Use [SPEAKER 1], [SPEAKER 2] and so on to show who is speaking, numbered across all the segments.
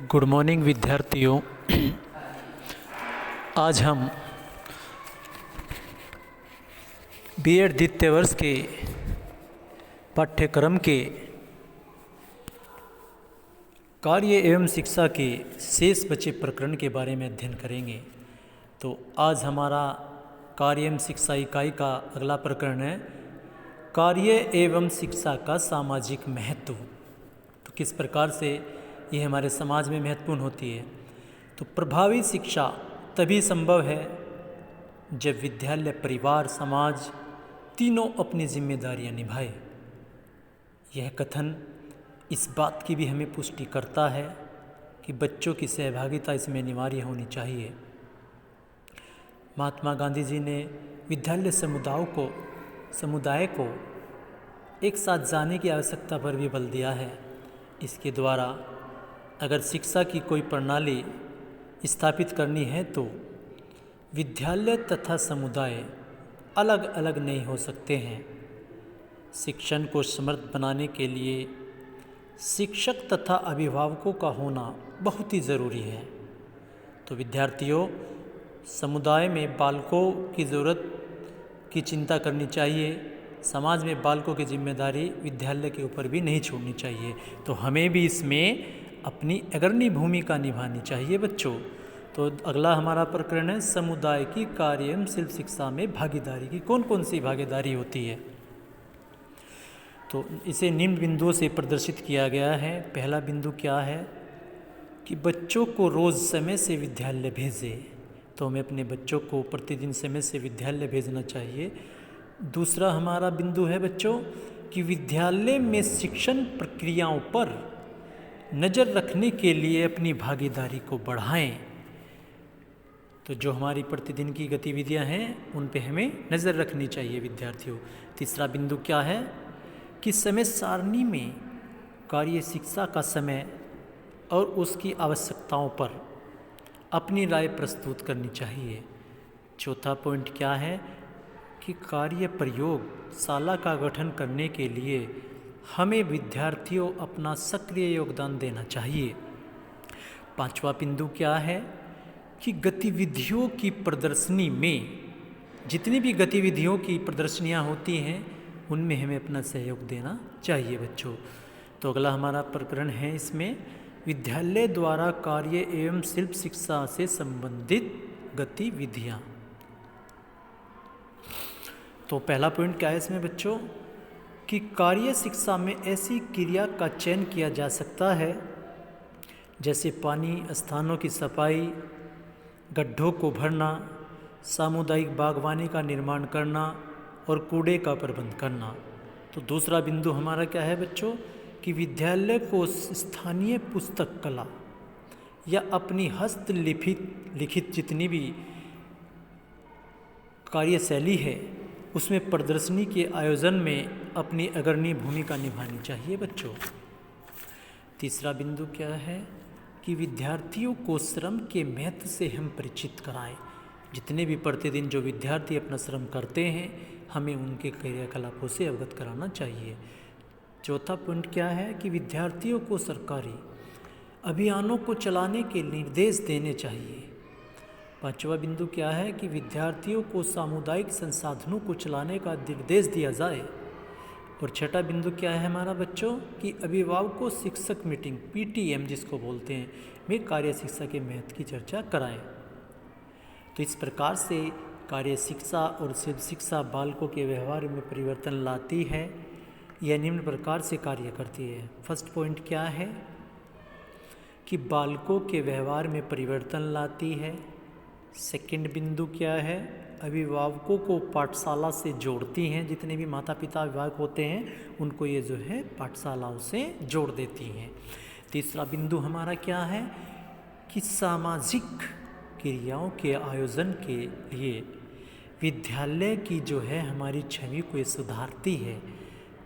[SPEAKER 1] Good morning विद्यार्थियों। आज हम बीएड द्वितीय वर्ष के पाठ्यक्रम के कार्य एवं शिक्षा के शेष बचे प्रकरण के बारे में अध्ययन करेंगे। तो आज हमारा कार्य एवं शिक्षा इकाई का अगला प्रकरण है कार्य एवं शिक्षा का सामाजिक महत्व। तो किस प्रकार से ये हमारे समाज में महत्वपूर्ण होती है। तो प्रभावी शिक्षा तभी संभव है जब विद्यालय, परिवार, समाज तीनों अपनी जिम्मेदारियां निभाए। यह कथन इस बात की भी हमें पुष्टि करता है कि बच्चों की सहभागिता इसमें अनिवार्य होनी चाहिए। महात्मा गांधी जी ने विद्यालय समुदाय को एक साथ जाने की आवश्यकता पर भी बल दिया है। इसके द्वारा अगर शिक्षा की कोई प्रणाली स्थापित करनी है तो विद्यालय तथा समुदाय अलग अलग नहीं हो सकते हैं। शिक्षण को समृद्ध बनाने के लिए शिक्षक तथा अभिभावकों का होना बहुत ही ज़रूरी है। तो विद्यार्थियों, समुदाय में बालकों की ज़रूरत की चिंता करनी चाहिए। समाज में बालकों की जिम्मेदारी विद्यालय के ऊपर भी नहीं छोड़नी चाहिए। तो हमें भी इसमें अपनी अग्रणी भूमिका निभानी चाहिए बच्चों। तो अगला हमारा प्रकरण है समुदाय की कार्य एवं शिक्षा में भागीदारी की कौन कौन सी भागीदारी होती है। तो इसे निम्न बिंदुओं से प्रदर्शित किया गया है। पहला बिंदु क्या है कि बच्चों को रोज़ समय से विद्यालय भेजें। तो हमें अपने बच्चों को प्रतिदिन समय से विद्यालय भेजना चाहिए। दूसरा हमारा बिंदु है बच्चों कि विद्यालय में शिक्षण प्रक्रियाओं पर नज़र रखने के लिए अपनी भागीदारी को बढ़ाएं। तो जो हमारी प्रतिदिन की गतिविधियां हैं उन पे हमें नज़र रखनी चाहिए विद्यार्थियों। तीसरा बिंदु क्या है कि समय सारणी में कार्य शिक्षा का समय और उसकी आवश्यकताओं पर अपनी राय प्रस्तुत करनी चाहिए। चौथा पॉइंट क्या है कि कार्य प्रयोगशाला का गठन करने के लिए हमें विद्यार्थियों अपना सक्रिय योगदान देना चाहिए। पांचवा बिंदु क्या है कि गतिविधियों की प्रदर्शनी में जितनी भी गतिविधियों की प्रदर्शनियां होती हैं उनमें हमें अपना सहयोग देना चाहिए बच्चों। तो अगला हमारा प्रकरण है इसमें विद्यालय द्वारा कार्य एवं शिल्प शिक्षा से संबंधित गतिविधियां। तो पहला पॉइंट क्या है इसमें बच्चों कि कार्य शिक्षा में ऐसी क्रिया का चयन किया जा सकता है जैसे पानी स्थानों की सफाई, गड्ढों को भरना, सामुदायिक बागवानी का निर्माण करना और कूड़े का प्रबंध करना। तो दूसरा बिंदु हमारा क्या है बच्चों कि विद्यालय को स्थानीय पुस्तक कला या अपनी हस्तलिखित जितनी भी कार्यशैली है उसमें प्रदर्शनी के आयोजन में अपनी अग्रणी भूमिका निभानी चाहिए बच्चों। तीसरा बिंदु क्या है कि विद्यार्थियों को श्रम के महत्व से हम परिचित कराएं। जितने भी प्रतिदिन जो विद्यार्थी अपना श्रम करते हैं हमें उनके क्रियाकलापों से अवगत कराना चाहिए। चौथा पॉइंट क्या है कि विद्यार्थियों को सरकारी अभियानों को चलाने के निर्देश देने चाहिए। पांचवा बिंदु क्या है कि विद्यार्थियों को सामुदायिक संसाधनों को चलाने का निर्देश दिया जाए। और छठा बिंदु क्या है हमारा बच्चों कि अभिभावकों शिक्षक मीटिंग पीटीएम जिसको बोलते हैं में कार्य शिक्षा के महत्व की चर्चा कराएं। तो इस प्रकार से कार्य शिक्षा और शिल्प शिक्षा बालकों के व्यवहार में परिवर्तन लाती है। यह निम्न प्रकार से कार्य करती है। फर्स्ट पॉइंट क्या है कि बालकों के व्यवहार में परिवर्तन लाती है। सेकंड बिंदु क्या है अभिभावकों को पाठशाला से जोड़ती हैं। जितने भी माता पिता अभिभावक होते हैं उनको ये जो है पाठशालाओं से जोड़ देती हैं। तीसरा बिंदु हमारा क्या है कि सामाजिक क्रियाओं के आयोजन के लिए विद्यालय की जो है हमारी छवि को ये सुधारती है।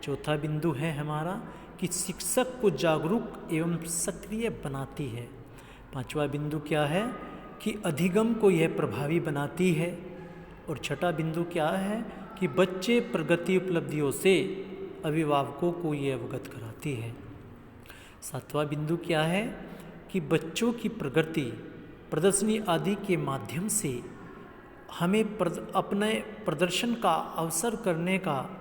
[SPEAKER 1] चौथा बिंदु है हमारा कि शिक्षक को जागरूक एवं सक्रिय बनाती है। पांचवा बिंदु क्या है कि अधिगम को यह प्रभावी बनाती है। और छठा बिंदु क्या है कि बच्चे प्रगति उपलब्धियों से अभिभावकों को ये अवगत कराती है। सातवां बिंदु क्या है कि बच्चों की प्रगति प्रदर्शनी आदि के माध्यम से हमें अपने प्रदर्शन का अवसर करने का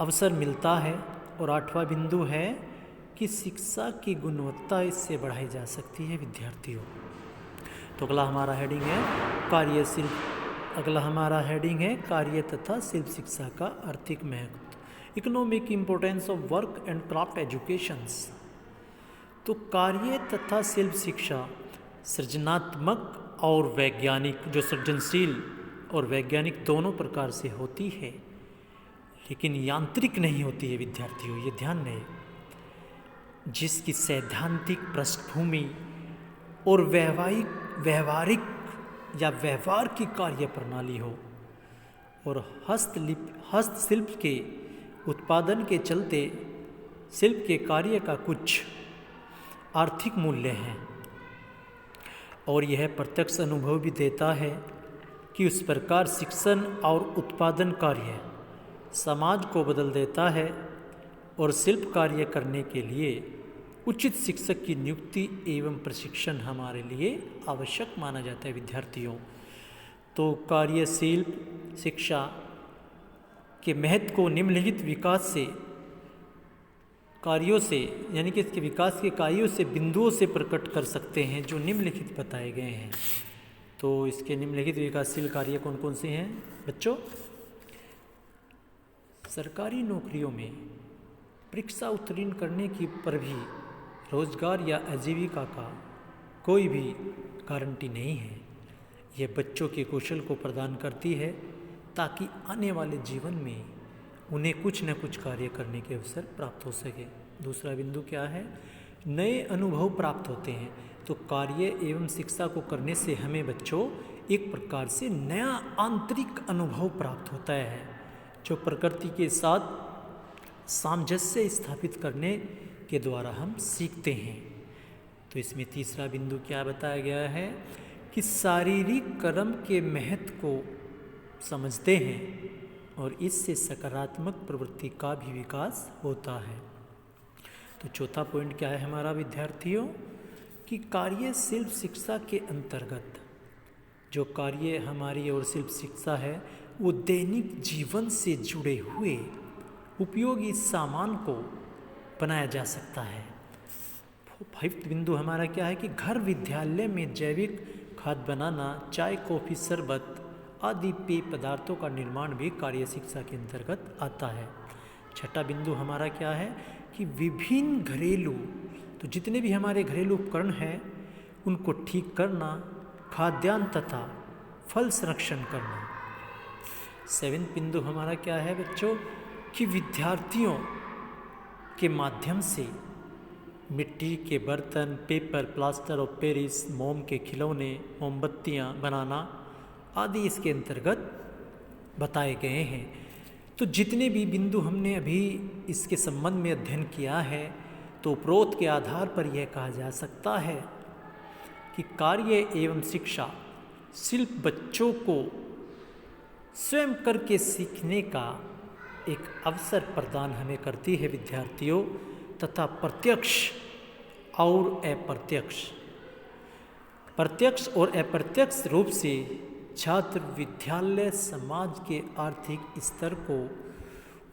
[SPEAKER 1] अवसर मिलता है। और 8वां बिंदु है कि शिक्षा की गुणवत्ता इससे बढ़ाई जा सकती है विद्यार्थियों। तो अगला हमारा हेडिंग है कार्य तथा शिल्प शिक्षा का आर्थिक महत्व, economic importance of work and craft educations. तो कार्य तथा शिल्प शिक्षा सृजनात्मक और वैज्ञानिक, जो सृजनशील और वैज्ञानिक दोनों प्रकार से होती है, लेकिन यांत्रिक नहीं होती है विद्यार्थियों, ये ध्यान रहे, जिसकी सैद्धांतिक पृष्ठभूमि और व्यवहारिक या व्यवहार की कार्य प्रणाली हो और हस्तशिल्प के उत्पादन के चलते शिल्प के कार्य का कुछ आर्थिक मूल्य हैं। और यह प्रत्यक्ष अनुभव भी देता है कि उस प्रकार शिक्षण और उत्पादन कार्य समाज को बदल देता है और शिल्प कार्य करने के लिए उचित शिक्षक की नियुक्ति एवं प्रशिक्षण हमारे लिए आवश्यक माना जाता है विद्यार्थियों। तो कार्यशील शिक्षा के महत्व को निम्नलिखित विकास से कार्यों से, यानी कि इसके विकास के कार्यों से बिंदुओं से प्रकट कर सकते हैं जो निम्नलिखित बताए गए हैं। तो इसके निम्नलिखित विकासशील कार्य कौन कौन से हैं बच्चों? सरकारी नौकरियों में परीक्षा उत्तीर्ण करने की पर भी रोजगार या आजीविका का कोई भी गारंटी नहीं है। यह बच्चों के कौशल को प्रदान करती है ताकि आने वाले जीवन में उन्हें कुछ न कुछ कार्य करने के अवसर प्राप्त हो सके। दूसरा बिंदु क्या है? नए अनुभव प्राप्त होते हैं। तो कार्य एवं शिक्षा को करने से हमें बच्चों एक प्रकार से नया आंतरिक अनुभव प्राप्त होता है, जो प्रकृति के साथ सामंजस्य स्थापित करने के द्वारा हम सीखते हैं। तो इसमें तीसरा बिंदु क्या बताया गया है कि शारीरिक कर्म के महत्व को समझते हैं और इससे सकारात्मक प्रवृत्ति का भी विकास होता है। तो चौथा पॉइंट क्या है हमारा विद्यार्थियों? कि कार्य शिल्प शिक्षा के अंतर्गत जो कार्य हमारी और शिल्प शिक्षा है वो दैनिक जीवन से जुड़े हुए उपयोगी सामान को बनाया जा सकता है। 5वां बिंदु हमारा क्या है कि घर विद्यालय में जैविक खाद बनाना, चाय कॉफ़ी शरबत आदि पेय पदार्थों का निर्माण भी कार्य शिक्षा के अंतर्गत आता है। 6वां बिंदु हमारा क्या है कि विभिन्न घरेलू, तो जितने भी हमारे घरेलू उपकरण हैं उनको ठीक करना, खाद्यान्न तथा फल संरक्षण करना। 7वां बिंदु हमारा क्या है बच्चों कि विद्यार्थियों के माध्यम से मिट्टी के बर्तन, पेपर, प्लास्टर ऑफ पेरिस, मोम के खिलौने, मोमबत्तियाँ बनाना आदि इसके अंतर्गत बताए गए हैं। तो जितने भी बिंदु हमने अभी इसके संबंध में अध्ययन किया है, तो उपरोक्त के आधार पर यह कहा जा सकता है कि कार्य एवं शिक्षा शिल्प बच्चों को स्वयं करके सीखने का एक अवसर प्रदान हमें करती है विद्यार्थियों, तथा प्रत्यक्ष और अप्रत्यक्ष रूप से छात्र विद्यालय समाज के आर्थिक स्तर को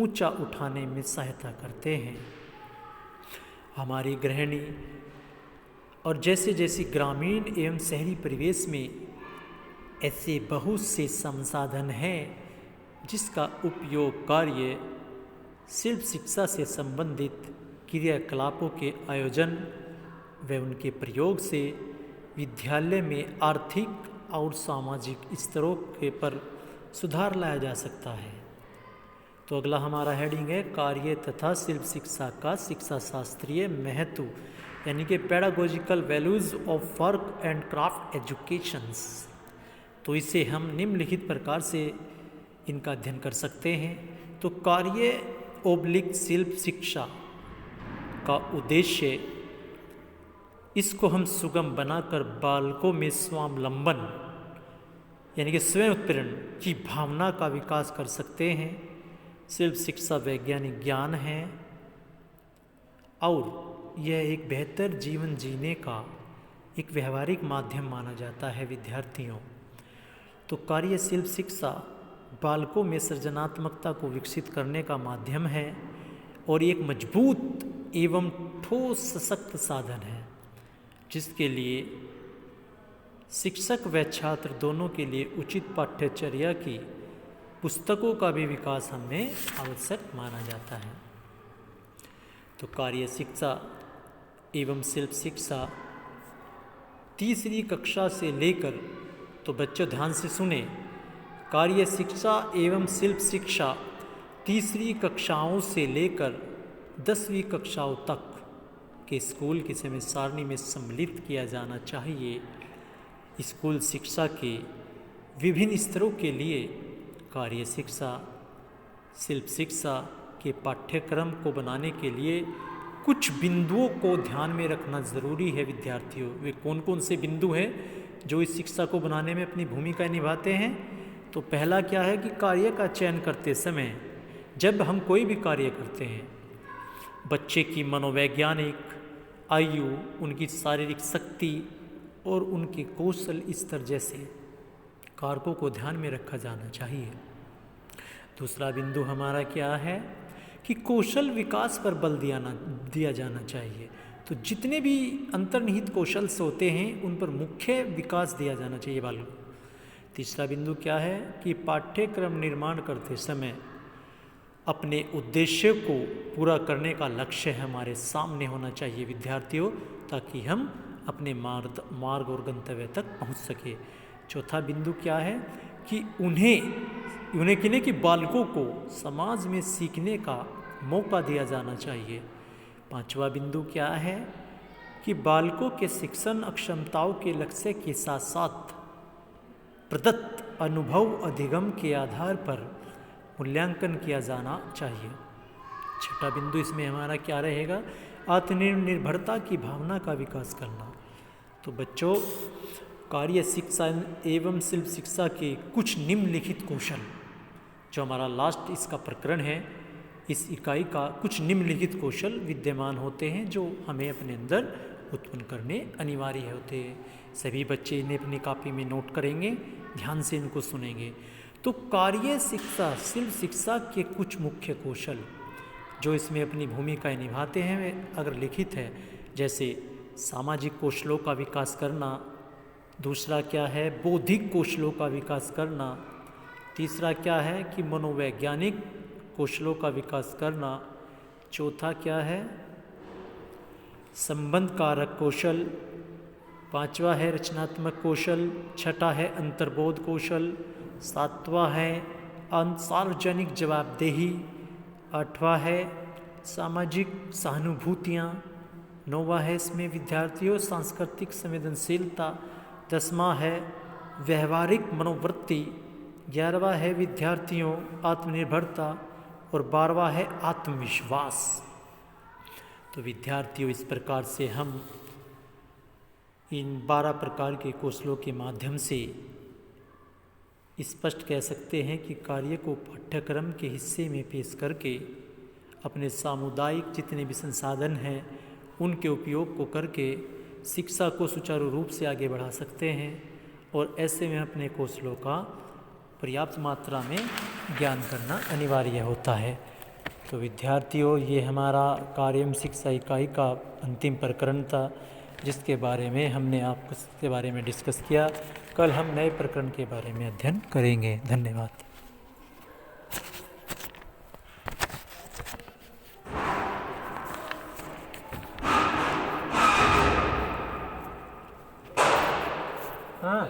[SPEAKER 1] ऊंचा उठाने में सहायता करते हैं। हमारी गृहिणी और जैसे जैसे ग्रामीण एवं शहरी परिवेश में ऐसे बहुत से संसाधन हैं जिसका उपयोग कार्य शिल्प शिक्षा से संबंधित क्रियाकलापों के आयोजन व उनके प्रयोग से विद्यालय में आर्थिक और सामाजिक स्तरों के पर सुधार लाया जा सकता है। तो अगला हमारा हेडिंग है कार्य तथा शिल्प शिक्षा का शिक्षा शास्त्रीय महत्व, यानी कि pedagogical values of work and craft educations. तो इसे हम निम्नलिखित प्रकार से इनका अध्ययन कर सकते हैं। तो कार्य ओब्लिक शिल्प शिक्षा का उद्देश्य इसको हम सुगम बनाकर बालकों में स्वावलंबन यानी कि स्वयं उत्प्रेरण की भावना का विकास कर सकते हैं। शिल्प शिक्षा वैज्ञानिक ज्ञान है और यह एक बेहतर जीवन जीने का एक व्यवहारिक माध्यम माना जाता है विद्यार्थियों। तो कार्यशील शिक्षा बालकों में सृजनात्मकता को विकसित करने का माध्यम है और एक मजबूत एवं ठोस सशक्त साधन है, जिसके लिए शिक्षक व छात्र दोनों के लिए उचित पाठ्यचर्या की पुस्तकों का भी विकास हमें आवश्यक माना जाता है। तो कार्य शिक्षा एवं शिल्प शिक्षा तीसरी कक्षा से लेकर, तो बच्चों ध्यान से सुने, कार्य शिक्षा एवं शिल्प शिक्षा तीसरी कक्षाओं से लेकर 10वीं कक्षाओं तक के स्कूल की समय सारणी में सम्मिलित किया जाना चाहिए। स्कूल शिक्षा के विभिन्न स्तरों के लिए कार्य शिक्षा शिल्प शिक्षा के पाठ्यक्रम को बनाने के लिए कुछ बिंदुओं को ध्यान में रखना ज़रूरी है विद्यार्थियों। वे कौन कौन से बिंदु हैं जो इस शिक्षा को बनाने में अपनी भूमिका निभाते हैं? तो पहला क्या है कि कार्य का चयन करते समय जब हम कोई भी कार्य करते हैं, बच्चे की मनोवैज्ञानिक आयु, उनकी शारीरिक शक्ति और उनके कौशल स्तर जैसे कारकों को ध्यान में रखा जाना चाहिए। दूसरा बिंदु हमारा क्या है कि कौशल विकास पर बल दिया जाना चाहिए। तो जितने भी अंतर्निहित कौशल होते हैं उन पर मुख्य विकास दिया जाना चाहिए बालकों को। तीसरा बिंदु क्या है कि पाठ्यक्रम निर्माण करते समय अपने उद्देश्य को पूरा करने का लक्ष्य हमारे सामने होना चाहिए विद्यार्थियों, ताकि हम अपने मार्ग और गंतव्य तक पहुंच सके। चौथा बिंदु क्या है कि उन्हें किन्हें कि बालकों को समाज में सीखने का मौका दिया जाना चाहिए। पांचवा बिंदु क्या है कि बालकों के शिक्षण अक्षमताओं के लक्ष्य के साथ साथ प्रदत्त अनुभव अधिगम के आधार पर मूल्यांकन किया जाना चाहिए। छठा बिंदु इसमें हमारा क्या रहेगा, आत्मनिर्भरता की भावना का विकास करना। तो बच्चों, कार्य शिक्षा एवं शिल्प शिक्षा के कुछ निम्नलिखित कौशल, जो हमारा लास्ट इसका प्रकरण है, इस इकाई का कुछ निम्नलिखित कौशल विद्यमान होते हैं जो हमें अपने अंदर उत्पन्न करने अनिवार्य होते हैं। सभी बच्चे इन्हें अपनी कॉपी में नोट करेंगे, ध्यान से इनको सुनेंगे। तो कार्य शिक्षा शिल्प शिक्षा के कुछ मुख्य कौशल जो इसमें अपनी भूमिकाएं निभाते हैं वे अगर लिखित है, जैसे सामाजिक कौशलों का विकास करना। दूसरा क्या है, बौद्धिक कौशलों का विकास करना। तीसरा क्या है कि मनोवैज्ञानिक कौशलों का विकास करना। चौथा क्या है, संबंध कारक कौशल। पांचवा है रचनात्मक कौशल। छठा है अंतर्बोध कौशल। सातवां है सार्वजनिक जवाबदेही। आठवां है सामाजिक सहानुभूतियाँ। नौवां है इसमें विद्यार्थियों सांस्कृतिक संवेदनशीलता। 10वां है व्यवहारिक मनोवृत्ति। 11वां है विद्यार्थियों आत्मनिर्भरता। और 12वां है आत्मविश्वास। तो विद्यार्थियों, इस प्रकार से हम इन 12 प्रकार के कौशलों के माध्यम से स्पष्ट कह सकते हैं कि कार्य को पाठ्यक्रम के हिस्से में पेश करके अपने सामुदायिक जितने भी संसाधन हैं उनके उपयोग को करके शिक्षा को सुचारू रूप से आगे बढ़ा सकते हैं, और ऐसे में अपने कौशलों का पर्याप्त मात्रा में ज्ञान करना अनिवार्य होता है। तो विद्यार्थियों, ये हमारा कार्यम शिक्षा इकाई का अंतिम प्रकरण था, जिसके बारे में हमने आपके बारे में डिस्कस किया। कल हम नए प्रकरण के बारे में अध्ययन करेंगे। धन्यवाद। हाँ,